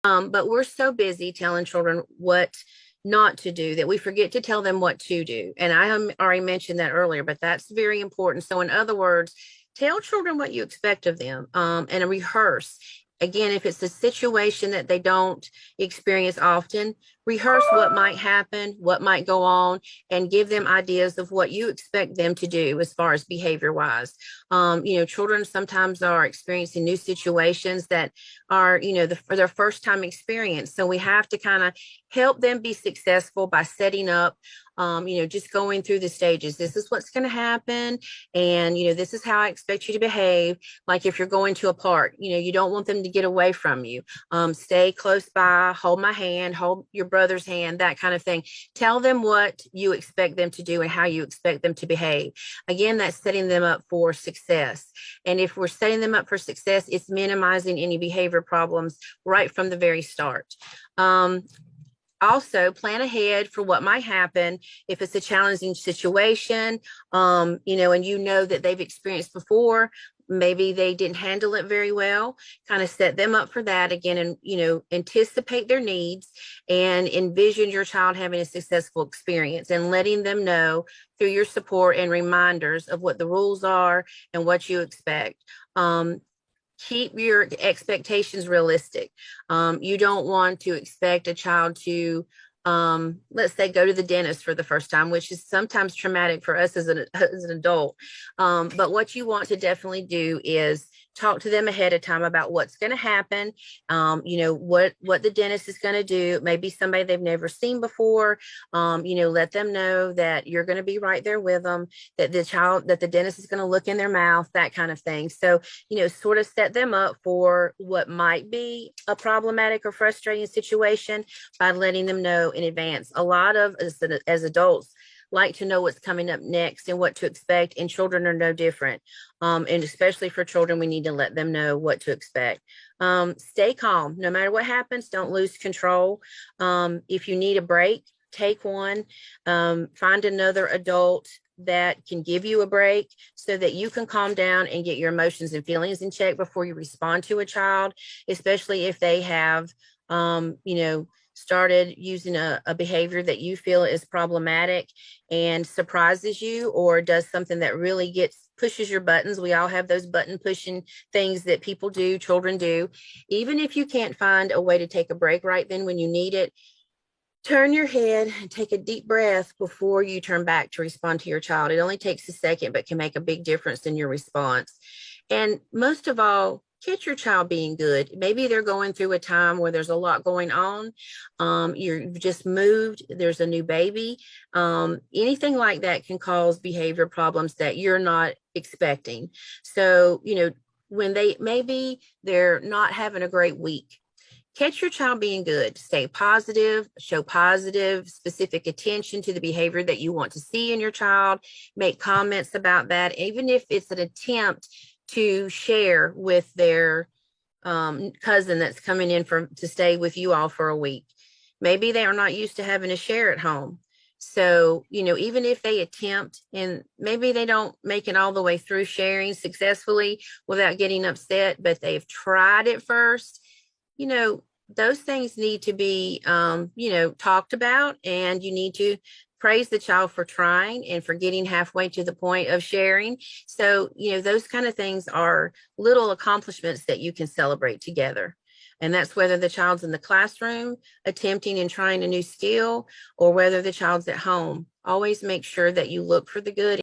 But we're so busy telling children what not to do that we forget to tell them what to do. And already mentioned that earlier, but that's very important. So, in other words, tell children what you expect of them, and rehearse. Again, if it's a situation that they don't experience often, rehearse what might happen, what might go on, and give them ideas of what you expect them to do as far as behavior wise. Children sometimes are experiencing new situations that are, for their first time experience. So we have to kind of help them be successful by setting up, just going through the stages. This is what's going to happen. And, this is how I expect you to behave. Like if you're going to a park, you don't want them to get away from you. Stay close by, hold my hand, hold your brother's hand, that kind of thing. Tell them what you expect them to do and how you expect them to behave. Again, that's setting them up for success. And if we're setting them up for success, it's minimizing any behavior problems right from the very start. Also, plan ahead for what might happen if it's a challenging situation, and that they've experienced before. Maybe they didn't handle it very well. Kind of set them up for that again, and anticipate their needs and envision your child having a successful experience, and letting them know through your support and reminders of what the rules are and what you expect. Keep your expectations realistic. You don't want to expect a child to, let's say, go to the dentist for the first time, which is sometimes traumatic for us as an adult. But what you want to definitely do is talk to them ahead of time about what's going to happen. What the dentist is going to do. Maybe somebody they've never seen before. Let them know that you're going to be right there with them, that the dentist is going to look in their mouth, that kind of thing. So, sort of set them up for what might be a problematic or frustrating situation by letting them know in advance. A lot of us as adults like to know what's coming up next and what to expect, and children are no different. And especially for children, we need to let them know what to expect. Stay calm. No matter what happens, don't lose control. If you need a break, take one. Find another adult that can give you a break so that you can calm down and get your emotions and feelings in check before you respond to a child, especially if they have, started using a behavior that you feel is problematic and surprises you, or does something that really pushes your buttons. We all have those button pushing things that people do, children do. Even if you can't find a way to take a break right then when you need it, turn your head and take a deep breath before you turn back to respond to your child. It only takes a second, but can make a big difference in your response. And most of all, catch your child being good. Maybe they're going through a time where there's a lot going on. You've just moved, there's a new baby. Anything like that can cause behavior problems that you're not expecting. So, when they're not having a great week, catch your child being good. Stay positive, show positive, specific attention to the behavior that you want to see in your child. Make comments about that, even if it's an attempt to share with their cousin that's coming in to stay with you all for a week. Maybe they are not used to having to share at home. So, even if they attempt and maybe they don't make it all the way through sharing successfully without getting upset, but they've tried it first, those things need to be, talked about, and you need to praise the child for trying and for getting halfway to the point of sharing. So, those kind of things are little accomplishments that you can celebrate together. And that's whether the child's in the classroom attempting and trying a new skill, or whether the child's at home. Always make sure that you look for the good